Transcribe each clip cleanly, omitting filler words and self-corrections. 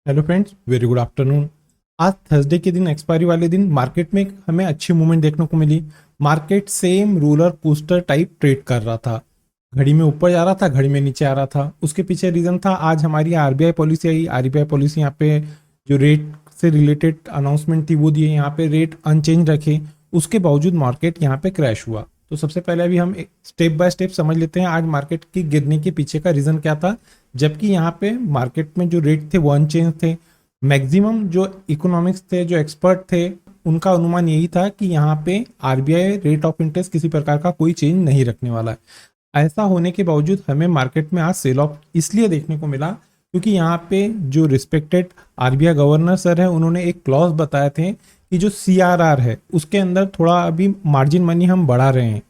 Hello friends, very good afternoon. आज Thursday के दिन, एक्सपायरी वाले दिन, मार्केट में हमें अच्छी मूवमेंट देखने को मिली। Market same roller coaster type trade कर रहा था। घड़ी में ऊपर जा रहा था, घड़ी में नीचे आ रहा था। उसके पीछे रीजन था, आज हमारी आरबीआई पॉलिसी आई। आरबीआई पॉलिसी यहाँ पे जो रेट से रिलेटेड अनाउंसमेंट थी वो दिए, यहाँ पे रेट अनचेंज रखे। उसके बावजूद मार्केट यहाँ पे क्रैश हुआ। तो सबसे पहले अभी हम स्टेप बाय स्टेप समझ लेते हैं आज मार्केट की गिरने के पीछे का रीजन क्या था। जबकि यहाँ पे मार्केट में जो रेट थे वो अनचेंज थे। मैक्सिमम जो इकोनॉमिक्स थे, जो एक्सपर्ट थे, उनका अनुमान यही था कि यहाँ पे आरबीआई रेट ऑफ इंटरेस्ट किसी प्रकार का कोई चेंज नहीं रखने वाला है। ऐसा होने के बावजूद हमें मार्केट में आज सेल ऑफ इसलिए देखने को मिला क्योंकि यहाँ पे जो रिस्पेक्टेड आरबीआई गवर्नर सर है, उन्होंने एक क्लॉज बताए थे कि जो सीआरआर है उसके अंदर थोड़ा अभी मार्जिन मनी हम बढ़ा रहे हैं।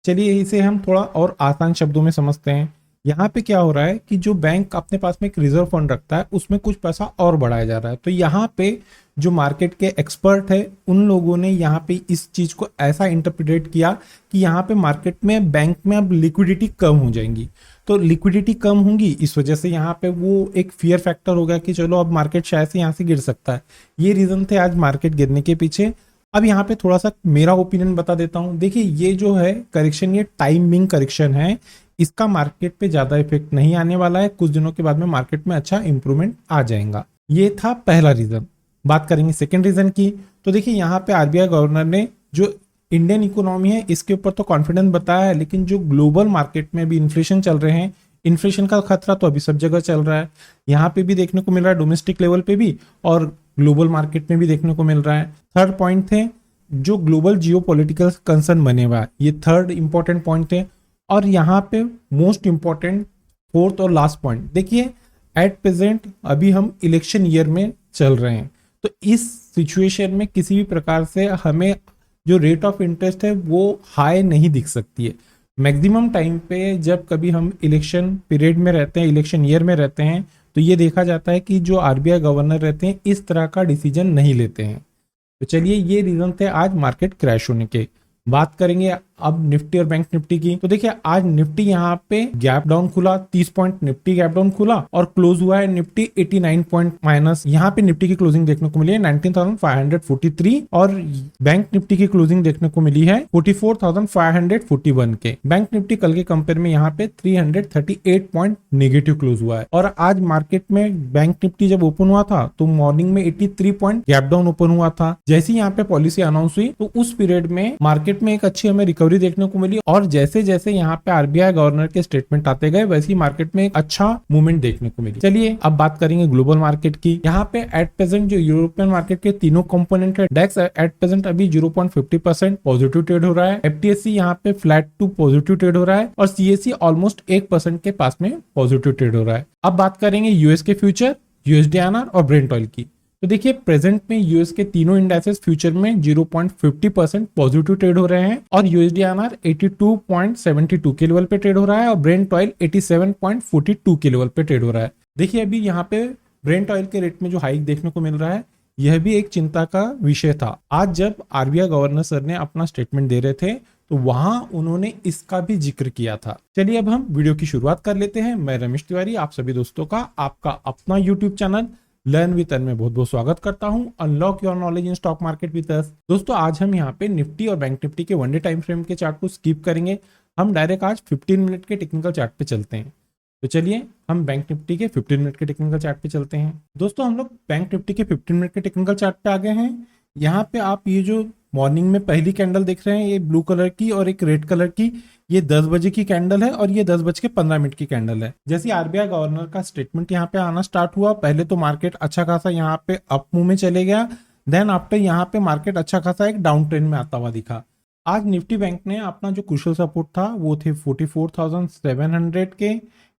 चलिए इसे हम थोड़ा और आसान शब्दों में समझते हैं। यहाँ पे क्या हो रहा है कि जो बैंक अपने पास में एक रिजर्व फंड रखता है उसमें कुछ पैसा और बढ़ाया जा रहा है। तो यहाँ पे जो मार्केट के एक्सपर्ट है उन लोगों ने यहाँ पे इस चीज को ऐसा इंटरप्रिटेट किया कि यहाँ पे मार्केट में बैंक में अब लिक्विडिटी कम हो जाएंगी। तो लिक्विडिटी कम होंगी, इस वजह से यहाँ पे वो एक फियर फैक्टर हो गया कि चलो अब मार्केट शायद से यहाँ से गिर सकता है। ये रीजन थे आज मार्केट गिरने के पीछे। अब यहाँ पे थोड़ा सा मेरा ओपिनियन बता देता हूँ। देखिए, ये जो है करेक्शन, ये टाइमिंग करेक्शन है। इसका मार्केट पे ज्यादा इफेक्ट नहीं आने वाला है। कुछ दिनों के बाद में मार्केट में अच्छा इंप्रूवमेंट आ जाएगा। ये था पहला रीजन। बात करेंगे सेकंड रीजन की। तो देखिए, यहाँ पे आरबीआई गवर्नर ने जो इंडियन इकोनॉमी है इसके ऊपर तो कॉन्फिडेंस बताया है, लेकिन जो ग्लोबल मार्केट में भी इन्फ्लेशन चल रहे हैं, इन्फ्लेशन का खतरा तो अभी सब जगह चल रहा है। यहाँ पे भी देखने को मिल रहा है, डोमेस्टिक लेवल पे भी और ग्लोबल मार्केट में भी देखने को मिल रहा है। थर्ड पॉइंट थे जो ग्लोबल जियोपॉलिटिकल कंसर्न बने हुआ है, ये थर्ड इंपॉर्टेंट पॉइंट थे। और यहाँ पे मोस्ट इंपॉर्टेंट फोर्थ और लास्ट पॉइंट, देखिए एट प्रेजेंट अभी हम इलेक्शन ईयर में चल रहे हैं। तो इस सिचुएशन में किसी भी प्रकार से हमें जो रेट ऑफ इंटरेस्ट है वो हाई नहीं दिख सकती है। मैक्सिमम टाइम पे जब कभी हम इलेक्शन पीरियड में रहते हैं, इलेक्शन ईयर में रहते हैं, तो ये देखा जाता है कि जो आरबीआई गवर्नर रहते हैं इस तरह का डिसीजन नहीं लेते हैं। तो चलिए, ये रीजन थे आज मार्केट क्रैश होने के। बात करेंगे अब निफ्टी और बैंक निफ्टी की। तो देखिए, आज निफ्टी यहाँ पे गैप डाउन खुला, 30 पॉइंट निफ्टी गैप डाउन खुला और क्लोज हुआ है निफ्टी 89 पॉइंट माइनस। यहाँ पे निफ्टी की क्लोजिंग देखने को मिली है 19,543 और बैंक निफ्टी की क्लोजिंग देखने को मिली है 44,541 के। बैंक निफ्टी कल के कंपेयर में यहाँ पे 338 पॉइंट नेगेटिव क्लोज हुआ है। और आज मार्केट में बैंक निफ्टी जब ओपन हुआ था तो मॉर्निंग में 83 पॉइंट गैप डाउन ओपन हुआ था। जैसे यहाँ पे पॉलिसी अनाउंस हुई तो उस पीरियड में मार्केट में एक अच्छी हमें रिकवरी देखने को मिली। और जैसे जैसे यहाँ पे आरबीआई गवर्नर के स्टेटमेंट आते गए वैसे ही मार्केट में एक अच्छा मूवमेंट देखने को मिली। चलिए अब बात करेंगे ग्लोबल मार्केट की। यहाँ पे एट प्रेजेंट जो यूरोपियन मार्केट के तीनों कंपोनेंट है, डेक्स एट प्रेजेंट अभी 0.50% पॉजिटिव ट्रेड हो रहा है। एफटीएससी यहाँ पे फ्लैट टू पॉजिटिव ट्रेड हो रहा है और सीएससी ऑलमोस्ट 1% के पास में पॉजिटिव ट्रेड हो रहा है। अब बात करेंगे यूएस के फ्यूचर, यूएसडी आरआर और ब्रेंट ऑयल की। तो देखिए, प्रेजेंट में यूएस के तीनों इंडेक्सेस फ्यूचर में 0.50% पॉजिटिव ट्रेड हो रहे हैं और यूएसडी आरआर 82.72 के लेवल पे ट्रेड हो रहा है और ब्रेंट ऑयल 87.42 के लेवल पे ट्रेड हो रहा है। देखिए, अभी यहाँ पे ब्रेंट ऑयल के रेट में जो हाइक देखने को मिल रहा है, यह भी एक चिंता का विषय था। आज जब आरबीआई गवर्नर सर ने अपना स्टेटमेंट दे रहे थे तो वहां उन्होंने इसका भी जिक्र किया था। चलिए अब हम वीडियो की शुरुआत कर लेते हैं। मैं रमेश तिवारी, आप सभी दोस्तों का आपका अपना यूट्यूब चैनल लर्न विद अन में बहुत बहुत स्वागत करता हूं। Unlock your knowledge in stock market with us. दोस्तों, आज हम यहाँ पे निफ्टी और बैंक निफ्टी के वन डे टाइम फ्रेम के चार्ट को स्किप करेंगे। हम डायरेक्ट आज 15 मिनट के टेक्निकल चार्ट पे चलते हैं। तो चलिए हम बैंक निफ्टी के 15 मिनट के टेक्निकल चार्ट पे चलते हैं। दोस्तों, हम लोग बैंक निफ्टी के 15 मिनट के टेक्निकल चार्ट पे आ गए हैं। यहाँ पे आप ये जो मॉर्निंग में पहली कैंडल देख रहे हैं, ये ब्लू कलर की और एक रेड कलर की, ये 10 बजे की कैंडल है और ये 10:15 की कैंडल है। जैसे आरबीआई गवर्नर का स्टेटमेंट यहाँ पे आना स्टार्ट हुआ, पहले तो मार्केट अच्छा खासा यहाँ पे अप मूव में चले गया। देन आफ्टर यहाँ पे मार्केट अच्छा खासा एक डाउन ट्रेंड में आता हुआ दिखा। आज निफ्टी बैंक ने अपना जो क्रूशियल सपोर्ट था वो थे 44,700 के।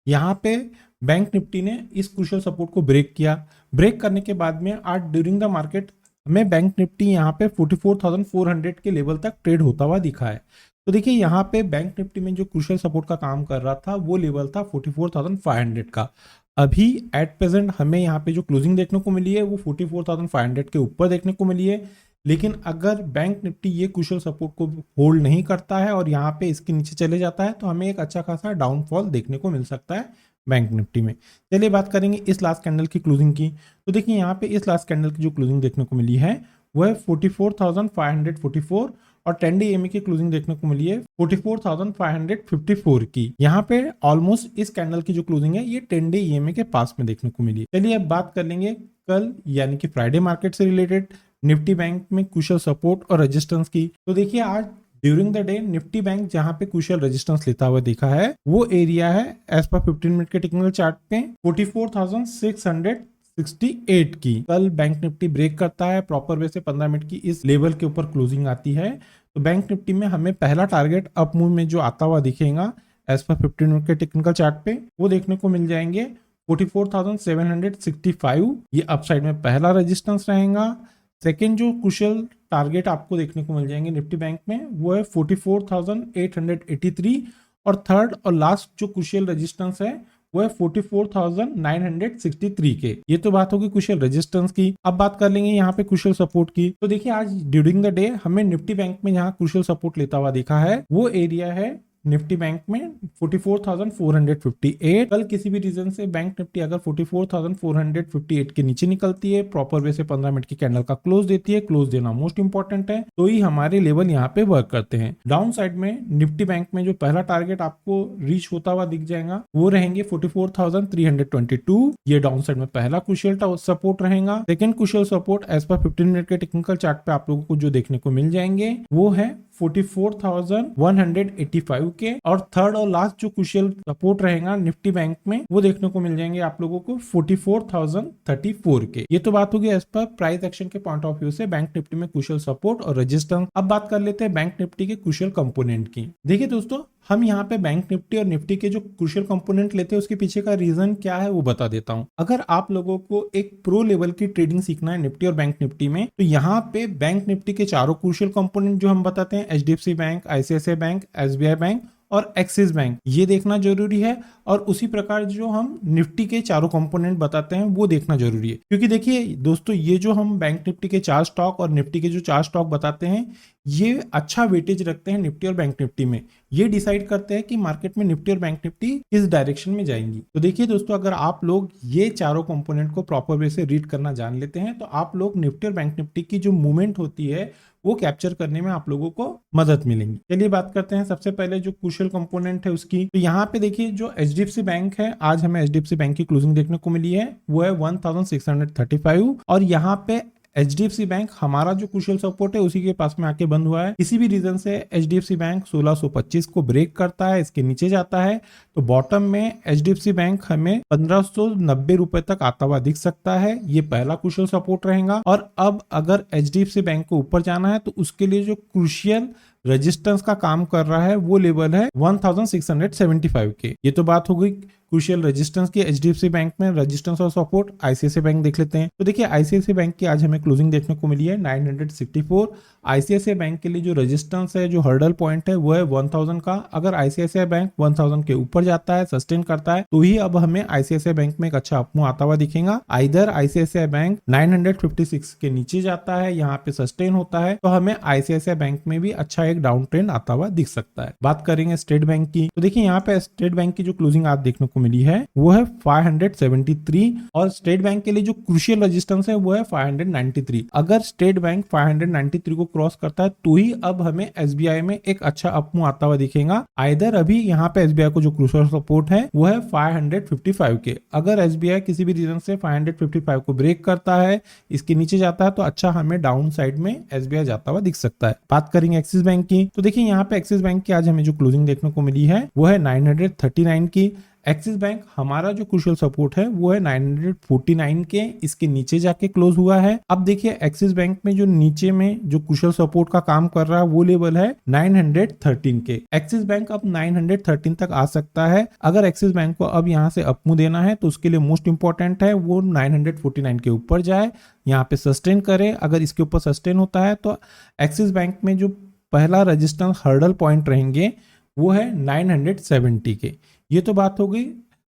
यहाँ पे बैंक निफ्टी ने इस क्रूशियल सपोर्ट को ब्रेक किया। ब्रेक करने के बाद में आज ड्यूरिंग द मार्केट हमें बैंक निफ्टी यहाँ पे 44,400 के लेवल तक ट्रेड होता हुआ दिखा है। तो देखिए, यहाँ पे बैंक निफ्टी में जो क्रूशियल सपोर्ट का काम कर रहा था वो लेवल था 44,500 का। अभी एट प्रेजेंट हमें यहाँ पे जो क्लोजिंग देखने को मिली है वो 44,500 के ऊपर देखने को मिली है। लेकिन अगर बैंक निफ्टी ये क्रूशियल सपोर्ट को होल्ड नहीं करता है और यहाँ पे इसके नीचे चले जाता है तो हमें एक अच्छा खासा डाउनफॉल देखने को मिल सकता है बैंक निफ्टी में। चलिए बात करेंगे इस लास्ट कैंडल की क्लोजिंग की। तो देखिए यहाँ पे इस लास्ट कैंडल की जो क्लोजिंग देखने को मिली है वो है 44,544 और 10 डे EMA की क्लोजिंग देखने को मिली है 44,554 की। यहाँ पे ऑलमोस्ट इस कैंडल की जो क्लोजिंग है ये 10 डे EMA के पास में देखने को मिली है। चलिए अब बात कर लेंगे कल यानी कि फ्राइडे मार्केट से रिलेटेड निफ्टी बैंक में क्रूशियल सपोर्ट और रेजिस्टेंस की। तो देखिए आज during the day Nifty bank जहां पे क्रूशियल रेजिस्टेंस लेता हुआ देखा है वो एरिया है एज पर 15 मिनट के टेक्निकल चार्ट पे 44,668 की। कल बैंक निफ्टी ब्रेक करता है प्रॉपर वे से 15 मिनट की इस लेवल के ऊपर क्लोजिंग आती है तो बैंक निफ्टी में हमें पहला टारगेट अप मूव में जो आता हुआ दिखेगा एज पर 15 मिनट के टेक्निकल चार्ट पे वो देखने को मिल जाएंगे 44,765। ये अपसाइड में पहला रेजिस्टेंस रहेगा। सेकेंड जो क्रूशियल टारगेट आपको देखने को मिल जाएंगे निफ्टी बैंक में वो है 44,883 और थर्ड और लास्ट जो क्रूशियल रेजिस्टेंस है वो है 44,963 के। ये तो बात होगी क्रूशियल रेजिस्टेंस की। अब बात कर लेंगे यहाँ पे क्रूशियल सपोर्ट की। तो देखिए आज ड्यूरिंग द डे हमें निफ्टी बैंक में जहाँ क्रूशियल सपोर्ट लेता हुआ देखा है वो एरिया है निफ्टी बैंक में 44,458। कल किसी भी रीजन से बैंक निफ्टी अगर 44,458 के नीचे निकलती है प्रॉपर वे से 15 मिनट की कैंडल का क्लोज देती है, क्लोज देना मोस्ट इंपॉर्टेंट है, तो ही हमारे लेवल यहाँ पे वर्क करते हैं। डाउन साइड में निफ्टी बैंक में जो पहला टारगेट आपको रीच होता हुआ दिख जाएगा वो रहेंगे 44,322। ये डाउन साइड में पहला क्रूशियल सपोर्ट रहेगा। सेकंड क्रूशियल सपोर्ट एज पर 15 मिनट के टेक्निकल चार्ट पे आप लोगों को जो देखने को मिल जाएंगे वो है 44,185 के। और थर्ड और लास्ट जो क्रूशियल सपोर्ट रहेगा निफ्टी बैंक में वो देखने को मिल जाएंगे आप लोगों को 44,034 के। ये तो बात होगी एज पर प्राइस एक्शन के पॉइंट ऑफ व्यू से बैंक निफ्टी में क्रूशियल सपोर्ट और रेजिस्टेंस। अब बात कर लेते हैं बैंक निफ्टी के क्रूशियल कंपोनेंट की। देखिए दोस्तों हम यहाँ पे बैंक निफ्टी और निफ्टी के जो क्रूशियल कंपोनेंट लेते हैं उसके पीछे का रीजन क्या है वो बता देता हूँ। अगर आप लोगों को एक प्रो लेवल की ट्रेडिंग सीखना है निफ्टी और बैंक निफ्टी में तो यहाँ पे बैंक निफ्टी के चारों क्रूशियल कंपोनेंट जो हम बताते हैं HDFC bank, ICICI bank, SBI bank और एक्सिस बैंक, ये देखना जरूरी है। और उसी प्रकार जो हम निफ्टी के चारों कंपोनेंट बताते हैं वो देखना जरूरी है, क्योंकि देखिए दोस्तों ये जो हम बैंक निफ्टी के 4 स्टॉक और निफ्टी के जो 4 स्टॉक बताते हैं ये अच्छा वेटेज रखते हैं निफ्टी और बैंक निफ्टी में। ये डिसाइड करते हैं कि मार्केट में निफ्टी और बैंक निफ्टी किस डायरेक्शन में जाएंगी। तो देखिए दोस्तों अगर आप लोग ये चारों कंपोनेंट को प्रॉपर वे से रीड करना जान लेते हैं तो आप लोग निफ्टी और बैंक निफ्टी की जो मूवमेंट होती है वो कैप्चर करने में आप लोगों को मदद मिलेंगी। चलिए बात करते हैं सबसे पहले जो क्रूशियल कंपोनेंट है उसकी। तो यहाँ पे देखिए जो HDFC बैंक है आज हमें HDFC बैंक की क्लोजिंग देखने को मिली है वो है 1635 और यहाँ पे HDFC बैंक हमारा जो क्रूशियल सपोर्ट है उसी के पास में आके बंद हुआ है। किसी भी रीजन से HDFC बैंक 1625 को ब्रेक करता है, इसके नीचे जाता है तो बॉटम में HDFC बैंक हमें 1590 रुपए तक आता हुआ दिख सकता है। ये पहला क्रूशियल सपोर्ट रहेगा। और अब अगर HDFC बैंक को ऊपर जाना है तो उसके लिए जो क्रूशियल रेजिस्टेंस का काम कर रहा है वो लेवल है 1675 के। ये तो बात हो गई क्रूशियल रेजिस्टेंस की HDFC बैंक में। रेजिस्टेंस और सपोर्ट ICICI बैंक देख लेते हैं। तो देखिए ICICI बैंक की आज हमें क्लोजिंग देखने को मिली है 964। ICICI बैंक के लिए जो रेजिस्टेंस है जो हर्डल पॉइंट है वो है 1000 का। अगर ICICI बैंक 1000 के ऊपर जाता है सस्टेन करता है तो ही अब हमें ICICI बैंक में एक अच्छा अपमूव आता हुआ दिखेगा। आइदर ICICI बैंक 956 के नीचे जाता है यहाँ पे सस्टेन होता है तो हमें ICICI बैंक में भी अच्छा एक डाउन ट्रेंड आता हुआ दिख सकता है। बात करेंगे स्टेट बैंक की। तो देखिए यहाँ पे स्टेट बैंक की जो क्लोजिंग आज देखने को मिली है वो है 573 और स्टेट बैंक के लिए जो क्रूशियल रेजिस्टेंस है वो है 593। अगर स्टेट बैंक 593 को क्रॉस करता है तो ही अब हमें SBI में एक अच्छा अपमूव आता हुआ दिखेगा। आइदर अभी यहाँ पे SBI को जो क्रूशियल सपोर्ट है वो है 555 के। अगर SBI किसी भी रीजन से 555 को ब्रेक करता है इसके नीचे जाता है तो अच्छा हमें डाउन साइड में SBI जाता हुआ दिख सकता है। बात करेंगे एक्सिस बैंक की। तो देखिए यहाँ पे एक्सिस बैंक की आज हमें जो क्लोजिंग देखने को मिली है वो है 939 की। एक्सिस बैंक हमारा जो क्रूशियल सपोर्ट है वो है 949 के, इसके नीचे जाके क्लोज हुआ है। अब देखिए एक्सिस बैंक में जो नीचे में जो क्रूशियल सपोर्ट का काम कर रहा है वो लेवल है 913 के। एक्सिस बैंक अब 913 तक आ सकता है। अगर एक्सिस बैंक को अब यहाँ से अपमूव देना है तो उसके लिए मोस्ट इंपॉर्टेंट है वो 949 के ऊपर जाए, यहाँ पे सस्टेन करे। अगर इसके ऊपर सस्टेन होता है तो एक्सिस बैंक में जो पहला रेजिस्टेंस हर्डल पॉइंट रहेंगे वो है 970 के। ये तो बात हो गई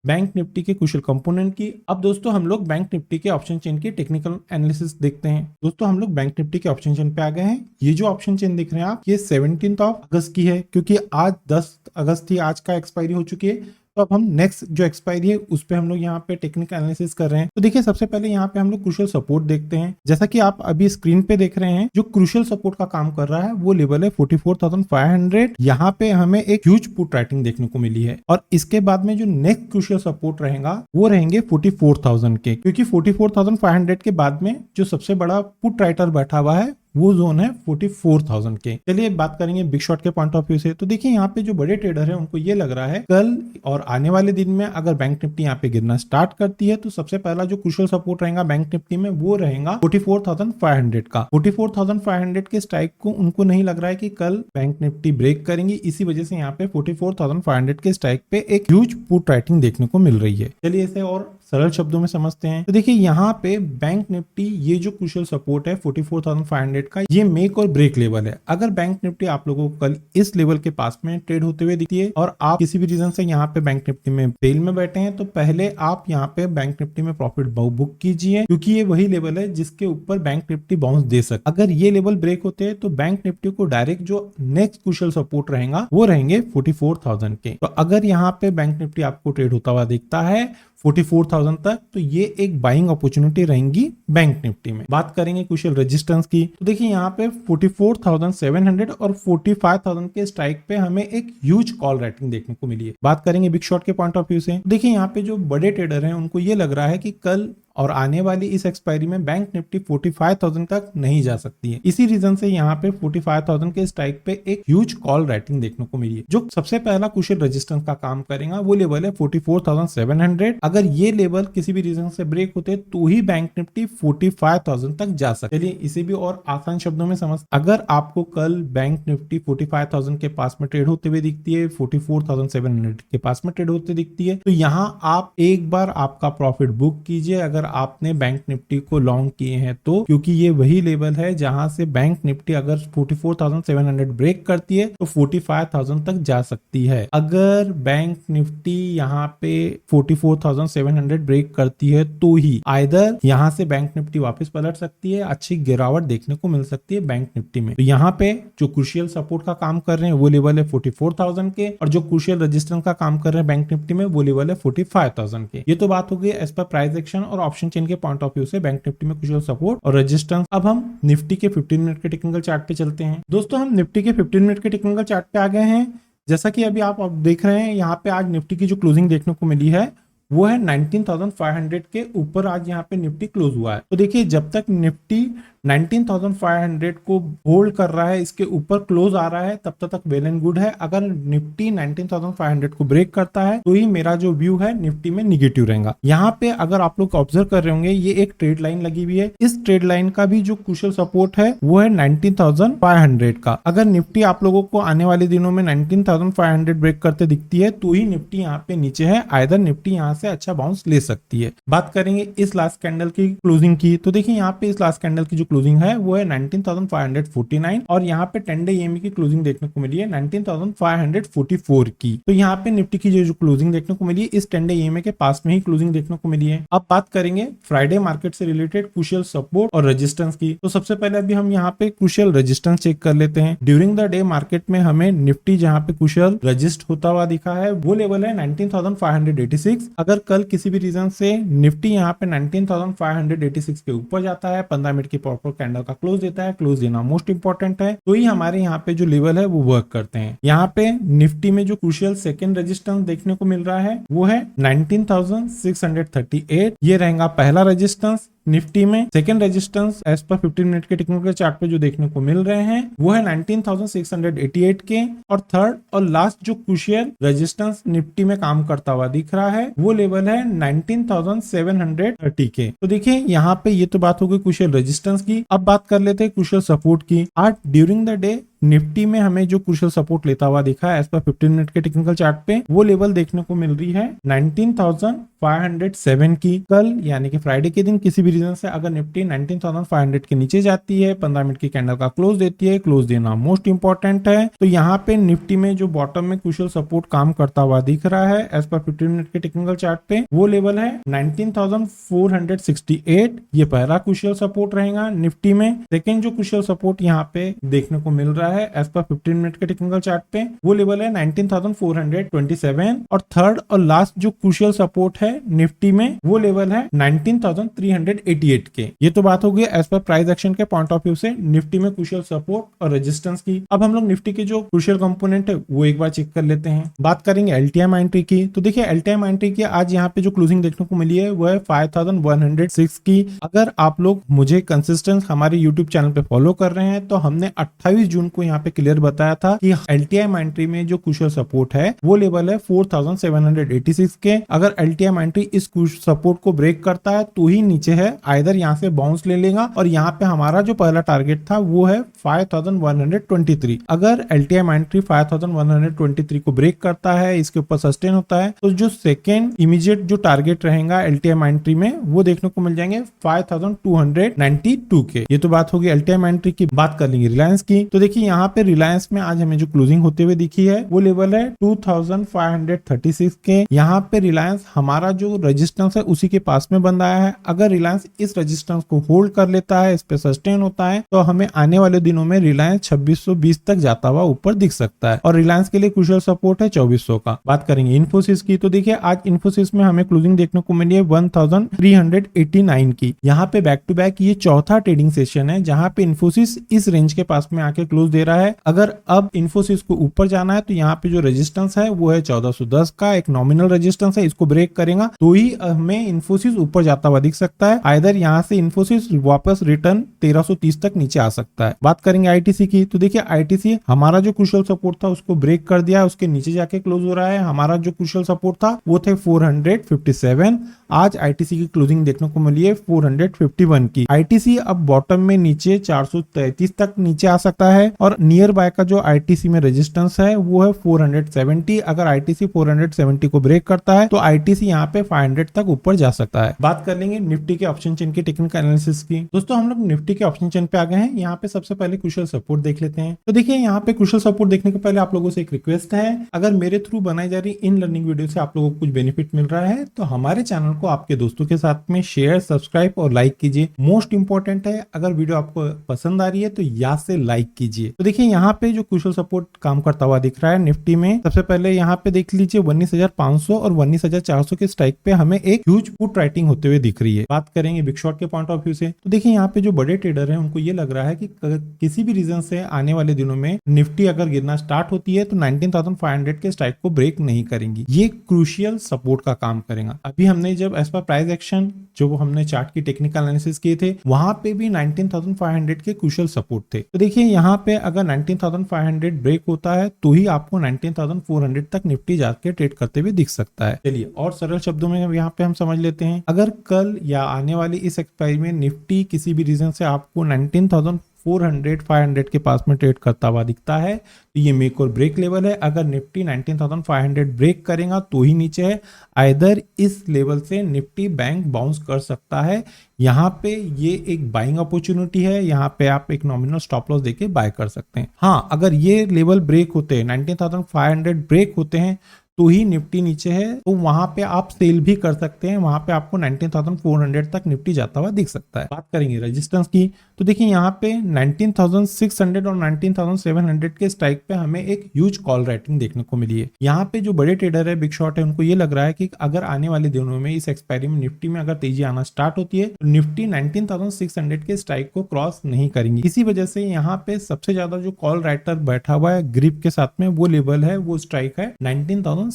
बैंक निफ्टी के क्रूशियल कंपोनेंट की। अब दोस्तों हम लोग बैंक निफ्टी के ऑप्शन चेन की टेक्निकल एनालिसिस देखते हैं। दोस्तों हम लोग बैंक निफ्टी के ऑप्शन चेन पे आ गए हैं। ये जो ऑप्शन चेन दिख रहे हैं आप ये 17 अगस्त की है, क्योंकि आज 10 अगस्त थी, आज का एक्सपायरी हो चुकी है। तो अब हम नेक्स्ट जो एक्सपायरी है उस पे हम लोग यहाँ पे टेक्निकल एनालिसिस कर रहे हैं। तो देखिए सबसे पहले यहाँ पे हम लोग क्रूशियल सपोर्ट देखते हैं। जैसा कि आप अभी स्क्रीन पे देख रहे हैं, जो क्रूशियल सपोर्ट का काम कर रहा है वो लेवल है 44,500। यहाँ पे हमें एक ह्यूज पुट राइटिंग देखने को मिली है और इसके बाद में जो नेक्स्ट क्रूशियल सपोर्ट रहेगा वो रहेंगे 44,000 के, क्योंकि 44,500 के बाद में जो सबसे बड़ा पुट राइटर बैठा हुआ है वो जोन है 44,000 के। चलिए बात करेंगे बिग शॉट के पॉइंट ऑफ व्यू से। तो देखिए यहाँ पे जो बड़े ट्रेडर है उनको ये लग रहा है कल और आने वाले दिन में अगर बैंक निफ्टी यहाँ पे गिरना स्टार्ट करती है तो सबसे पहला जो क्रूशियल सपोर्ट रहेगा बैंक निफ्टी में वो रहेगा 44,500 का। 44,500 के स्ट्राइक को उनको नहीं लग रहा है कि कल बैंक निफ्टी ब्रेक करेंगी, इसी वजह से यहाँ पे 44,500 के स्ट्राइक पे एक ह्यूज पुट राइटिंग देखने को मिल रही है। चलिए इसे और सरल शब्दों में समझते हैं। तो देखिए यहाँ पे बैंक निफ्टी ये जो क्रूशियल सपोर्ट है 44,500 का, ये मेक और ब्रेक लेवल है। अगर बैंक निफ्टी आप लोगों को कल इस लेवल के पास में ट्रेड होते हुए दिखती है और आप किसी भी रीजन से यहाँ पे बैंक निफ्टी में फेल में बैठे हैं तो पहले आप यहाँ पे बैंक निफ्टी में प्रॉफिट बुक कीजिए, क्योंकि ये वही लेवल है जिसके ऊपर बैंक निफ्टी बाउंस दे सकते। अगर ये लेवल ब्रेक होते हैं तो बैंक निफ्टी को डायरेक्ट जो नेक्स्ट क्रूशियल सपोर्ट रहेगा वो रहेंगे 44,000 के। तो अगर यहाँ पे बैंक निफ्टी आपको ट्रेड होता हुआ दिखता है 44,000 तक, तो ये एक बाइंग अपॉर्चुनिटी रहेंगी बैंक निफ्टी में। बात करेंगे क्रूशियल रेजिस्टेंस की। तो देखिए यहाँ पे 44,700 और 45,000 के स्ट्राइक पे हमें एक ह्यूज कॉल राइटिंग देखने को मिली है। बात करेंगे बिग शॉट के पॉइंट ऑफ व्यू से। देखिए यहाँ पे जो बड़े ट्रेडर हैं उनको ये लग रहा है कि कल और आने वाली इस एक्सपायरी में बैंक निफ्टी 45,000 तक नहीं जा सकती है। इसी रीजन से यहाँ पे 45,000 के स्ट्राइक पे एक ह्यूज कॉल राइटिंग देखने को मिली है। जो सबसे पहला क्रूशियल रेजिस्टेंस का काम करेगा वो लेवल है 44,700। अगर ये लेवल किसी भी रीजन से ब्रेक होते तो ही बैंक निफ्टी 45,000 तक जा सकते। चलिए इसे भी और आसान शब्दों में समझ, अगर आपको कल बैंक निफ्टी 45,000 के पास में ट्रेड होते हुए दिखती है, 44,700 के पास में ट्रेड होते दिखती है, तो यहाँ आप एक बार आपका प्रॉफिट बुक कीजिए अगर आपने बैंक निफ्टी को लॉन्ग किए हैं तो, क्योंकि ये वही लेवल है जहां से बैंक निफ्टी अगर 44,700 ब्रेक करती है तो 45,000 तक जा सकती है। अगर बैंक निफ्टी यहाँ पे 44,700 ब्रेक करती है तो ही आइदर यहाँ से बैंक निफ्टी वापस पलट सकती है, अच्छी गिरावट देखने को मिल सकती है बैंक निफ्टी में। तो यहाँ पे जो क्रूशियल सपोर्ट का काम कर रहे हैं वो लेवल है 44,000 के और जो क्रूशियल रेजिस्टेंस का काम कर रहे हैं बैंक निफ्टी में वो लेवल है 45,000 के। ये तो बात हो गई एज पर प्राइस एक्शन और ऑप्शन चेन के पॉइंट ऑफ व्यू से बैंक निफ्टी में क्रूशियल सपोर्ट और रेजिस्टेंस। अब हम निफ्टी के 15 मिनट के टेक्निकल चार्ट पे चलते हैं। दोस्तों हम निफ्टी के 15 मिनट के टेक्निकल चार्ट पे आ गए हैं। जैसा कि अभी आप देख रहे हैं यहाँ पे आज निफ्टी की जो क्लोजिंग देखने को मिली है वो है 19,500 के ऊपर आज यहाँ पे निफ्टी क्लोज हुआ है। तो देखिए जब तक निफ्टी 19,500 को होल्ड कर रहा है, इसके ऊपर क्लोज आ रहा है, तब तक वेल एंड गुड है। अगर निफ्टी 19,500 को ब्रेक करता है तो ही मेरा जो व्यू है निफ्टी में निगेटिव रहेगा। यहाँ पे अगर आप लोग ऑब्जर्व कर रहे होंगे ये एक ट्रेड लाइन लगी हुई है, इस ट्रेड लाइन का भी जो क्रूशियल सपोर्ट है वो है 19,500 का। अगर निफ्टी आप लोगों को आने वाले दिनों में 19,500 ब्रेक करते दिखती है तो ही निफ्टी यहाँ पे नीचे है, आइदर निफ्टी यहाँ से अच्छा बाउंस ले सकती है। बात करेंगे इस लास्ट कैंडल की क्लोजिंग की। तो देखिए यहाँ पे इस लास्ट कैंडल की जो क्लोजिंग है वो है 19,549 और यहाँ पे 10 डे ईएमए की क्लोजिंग देखने को मिली है 19,544 की। तो यहाँ पे निफ्टी की जो क्लोजिंग देखने को मिली है इस 10 डे ईएमए के पास में ही क्लोजिंग देखने को मिली है। अब बात करेंगे फ्राइडे मार्केट से रिलेटेड क्रूशियल सपोर्ट और रेजिस्टेंस की। तो सबसे पहले अभी हम यहाँ पे क्रूशियल रेजिस्टेंस चेक कर लेते हैं। ड्यूरिंग द डे मार्केट में हमें निफ्टी जहाँ पे क्रूशियल रजिस्ट होता हुआ दिखा है वो लेवल है 19,586। अगर कल किसी भी रीजन से निफ्टी यहाँ पे 19,586 के ऊपर जाता है, 15 मिनट की प्रॉपर कैंडल का क्लोज देता है, क्लोज देना मोस्ट इंपॉर्टेंट है, तो ही हमारे यहाँ पे जो लेवल है वो वर्क करते हैं। यहाँ पे निफ्टी में जो क्रूशियल सेकंड रेजिस्टेंस देखने को मिल रहा है वो है 19,638। ये रहेगा पहला रेजिस्टेंस। निफ्टी में सेकेंड रेजिस्टेंस एज पर 15 मिनट के टेक्निकल चार्ट पे जो देखने को मिल रहे हैं वो है 19,688 के। और थर्ड और लास्ट जो क्रूशियल रेजिस्टेंस निफ्टी में काम करता हुआ दिख रहा है वो लेवल है 19,730 के। तो देखिए यहाँ पे ये तो बात हो गई क्रूशियल रेजिस्टेंस की। अब बात कर लेते हैं क्रूशियल सपोर्ट की। आज ड्यूरिंग द डे निफ्टी में हमें जो क्रूशियल सपोर्ट लेता हुआ दिखा है एज पर 15 मिनट के टेक्निकल चार्ट पे वो लेवल देखने को मिल रही है 19,507 की। कल यानी कि फ्राइडे के दिन किसी भी रीजन से अगर निफ्टी 19,500 के नीचे जाती है, 15 मिनट की कैंडल का क्लोज देती है, क्लोज देना मोस्ट इंपॉर्टेंट है। तो यहाँ पे निफ्टी में जो बॉटम में क्रूशियल सपोर्ट काम करता हुआ दिख रहा है एज पर 15 मिनट के टेक्निकल चार्ट पे वो लेवल है 19,468। ये पहला क्रूशियल सपोर्ट रहेगा निफ्टी में। सेकेंड जो क्रूशियल सपोर्ट यहाँ पे देखने को मिल रहा है एज पर 15 मिनट के टेक्निकल चार्ट पे, वो लेवल है 19,427 और थर्ड और लास्ट जो क्रूशियल सपोर्ट है निफ्टी में वो लेवल है 19,388 के। ये तो बात हो गई एज पर प्राइस एक्शन के पॉइंट ऑफ व्यू से निफ्टी में क्रूशियल सपोर्ट और रेजिस्टेंस की। अब हम लोग निफ्टी के जो क्रूशियल कंपोनेंट है वो एक बार चेक कर लेते हैं। बात करेंगे एलटीएम एंट्री की, तो देखिए एलटीएम एंट्री की आज यहाँ पे जो क्लोजिंग देखने को मिली है वो है 5,106 की। अगर आप लोग मुझे कंसिस्टेंट हमारे यूट्यूब चैनल पे फॉलो कर रहे हैं तो हमने 28 जून को यहाँ पे क्लियर बताया था कि एलटीएम एंट्री में जो क्रूशियल सपोर्ट है वो लेवल है 4,786 के। अगर एलटीएम एंट्री इस सपोर्ट को ब्रेक करता है तो ही नीचे है, आइदर यहाँ से बाउंस ले लेगा और यहाँ पे हमारा जो पहला टारगेट था वो है 5,123। अगर एलटीएम एंट्री 5,123 को ब्रेक करता है, इसके ऊपर सस्टेन होता है, तो जो सेकेंड इमीडिएट जो टारगेट रहेगा एलटीएम एंट्री में वो देखने को मिल जाएंगे 5,292 के। ये तो बात होगी एलटीएम एंट्री की। बात कर लेंगे रिलायंस की, तो देखिए यहाँ पे रिलायंस में आज हमें जो क्लोजिंग होते हुए दिखी है वो लेवल है 2,536 के। यहाँ पे रिलायंस हमारा जो रेजिस्टेंस है उसी के पास में बंद आया है। अगर रिलायंस इस रेजिस्टेंस को होल्ड कर लेता है, इस पे सस्टेन होता है, तो हमें आने वाले दिनों में रिलायंस 2620 तक जाता हुआ ऊपर दिख सकता है और रिलायंस के लिए क्रूशियल सपोर्ट है 2400 का। बात करेंगे इन्फोसिस की, तो देखिए आज इन्फोसिस में हमें क्लोजिंग देखने को मिली है 1389 की। यहाँ पे बैक टू बैक ये चौथा ट्रेडिंग सेशन है जहाँ पे इन्फोसिस इस रेंज के पास में आके क्लोज दे रहा है। अगर अब इन्फोसिस को ऊपर जाना है तो यहाँ पे जो रेजिस्टेंस है वो है 1410 का, एक नॉमिनल रेजिस्टेंस है, इसको ब्रेक करेगा तो ही हमें इन्फोसिस ऊपर जाता हुआ दिख सकता है। आइदर यहाँ से इन्फोसिस वापस रिटर्न 1330 तक नीचे आ सकता है। बात करेंगे आईटीसी की, तो देखिए आईटीसी हमारा जो क्रूशियल सपोर्ट था उसको ब्रेक कर दिया, उसके नीचे जाके क्लोज हो रहा है। हमारा जो क्रूशियल सपोर्ट था वो थे 457, आज आईटीसी की क्लोजिंग देखने को मिली है 451 की। आईटीसी अब बॉटम में नीचे 433 तक नीचे आ सकता है और नियर बाय का जो आईटीसी में रेजिस्टेंस है वो है 470। अगर आईटीसी 470 को ब्रेक करता है तो आईटीसी यहाँ पे 500 तक ऊपर जा सकता है। बात कर लेंगे निफ्टी के ऑप्शन चेन की टेक्निकल एनालिसिस की। दोस्तों हम लोग निफ्टी के ऑप्शन चेन पे आ गए हैं। यहाँ पे सबसे पहले क्रूशियल सपोर्ट देख लेते हैं। तो देखिए यहाँ पे क्रूशियल सपोर्ट देखने के पहले आप लोगों से एक रिक्वेस्ट है, अगर मेरे थ्रू बनाई जा रही इन लर्निंग वीडियो से आप लोगों को कुछ बेनिफिट मिल रहा है तो हमारे चैनल को आपके दोस्तों के साथ में शेयर, सब्सक्राइब और लाइक कीजिए। मोस्ट इंपॉर्टेंट है, अगर वीडियो आपको पसंद आ रही है तो याद से लाइक कीजिए। तो देखिए यहाँ पे जो क्रूशियल सपोर्ट काम करता हुआ दिख रहा है निफ्टी में, सबसे पहले यहाँ पे देख लीजिए 19,500 और 19,400 के स्ट्राइक पे हमें एक ह्यूज पुट राइटिंग होते हुए दिख रही है। बात करेंगे बिग शॉट के पॉइंट ऑफ व्यू से, तो देखिए यहाँ पे जो बड़े ट्रेडर हैं उनको ये लग रहा है कि किसी भी रीजन से आने वाले दिनों में निफ्टी अगर गिरना स्टार्ट होती है तो 19,500 के स्ट्राइक को ब्रेक नहीं करेंगी, ये क्रूशियल सपोर्ट का काम करेगा। अभी हमने जब एज पर प्राइस एक्शन जो हमने चार्ट की टेक्निकल एनालिसिस किए थे वहां पे भी 19,500 के क्रूशियल सपोर्ट थे। तो देखिए यहाँ पे अगर 19,500 ब्रेक होता है तो ही आपको 19,400 तक निफ्टी जाके ट्रेड करते हुए दिख सकता है। चलिए और सरल शब्दों में यहाँ पे हम समझ लेते हैं, अगर कल या आने वाली इस एक्सपायरी में निफ्टी किसी भी रीजन से आपको 19,400-500 के पास में ट्रेड करता हुआ दिखता है तो ये मेक और ब्रेक लेवल है। अगर निफ्टी 19,500 ब्रेक करेगा तो ही नीचे है, आइदर इस लेवल से निफ्टी बैंक बाउंस कर सकता है। यहाँ पे ये एक बाइंग अपॉर्चुनिटी है, यहाँ पे आप एक नॉमिनल स्टॉप लॉस देके बाय कर सकते हैं। हाँ, अगर ये लेवल ब्रेक होते हैं 19,500 ब्रेक होते हैं तो ही निफ्टी नीचे है, तो वहां पे आप सेल भी कर सकते हैं, वहां पे आपको 19,400 तक निफ्टी जाता हुआ दिख सकता है। बात करेंगे रेजिस्टेंस की, तो देखिए यहाँ पे 19,600 और 19,700 के स्ट्राइक पे हमें एक ह्यूज कॉल राइटिंग देखने को मिली है। यहाँ पे जो बड़े ट्रेडर है, बिग शॉट है, उनको ये लग रहा है कि अगर आने वाले दिनों में इस एक्सपायरी में निफ्टी में अगर तेजी आना स्टार्ट होती है तो निफ्टी 19,600 के स्ट्राइक को क्रॉस नहीं करेंगी। इसी वजह से यहाँ पे सबसे ज्यादा जो कॉल राइटर बैठा हुआ है ग्रिप के साथ में, वो लेवल है, वो स्ट्राइक है 19,600।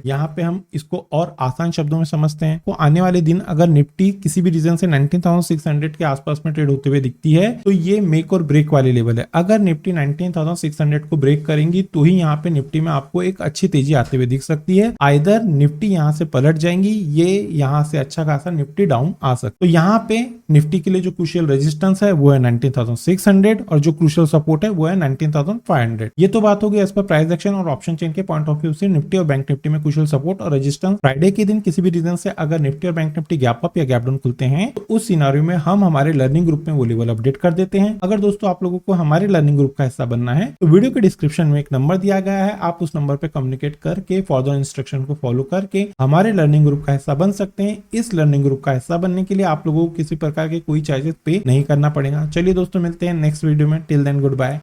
यहाँ पे हम इसको और आसान शब्दों में समझते हैं, तो आने वाले दिन अगर निफ्टी किसी भी रीजन से 19,600 के आसपास में ट्रेड होते हुए दिखती है तो ये मेक और ब्रेक वाले लेवल है। अगर निफ्टी 19,600 को ब्रेक करेंगी तो ही यहाँ पे निफ्टी में आपको एक अच्छी तेजी आते हुए दिख सकती है, आइदर निफ्टी यहाँ से पलट जाएंगी, ये यहाँ से अच्छा खासा निफ्टी डाउन आ सकता है। तो यहाँ पे निफ्टी के लिए जो क्रूशियल रेजिस्टेंस है वो है 19,600 और जो क्रूशियल सपोर्ट है वो है 19,500। ये तो बात होगी एज पर प्राइस एक्शन और ऑप्शन चेन के पॉइंट ऑफ व्यू से निफ्टी और बैंक निफ्टी में क्रूशियल सपोर्ट और रेजिस्टेंस। फ्राइडे के दिन किसी भी रीजन से अगर निफ्टी और बैंक निफ्टी गैप अप या गैप डाउन खुलते हैं तो उस सिनेरियो में हम हमारे लर्निंग ग्रुप में वो लेवल अपडेट कर देते हैं। अगर दोस्तों आप लोगों को हमारे लर्निंग ग्रुप का हिस्सा बनना है तो वीडियो के डिस्क्रिप्शन में एक नंबर दिया गया है, आप उस नंबर पे कम्युनिकेट करके फर्दर इंस्ट्रक्शन को फॉलो करके हमारे लर्निंग ग्रुप का हिस्सा बन सकते हैं। इस लर्निंग ग्रुप का हिस्सा बनने के लिए आप लोगों को किसी प्रकार के कोई चार्जेस पे नहीं करना पड़ेगा। चलिए दोस्तों, मिलते हैं नेक्स्ट वीडियो में। Till then good bye.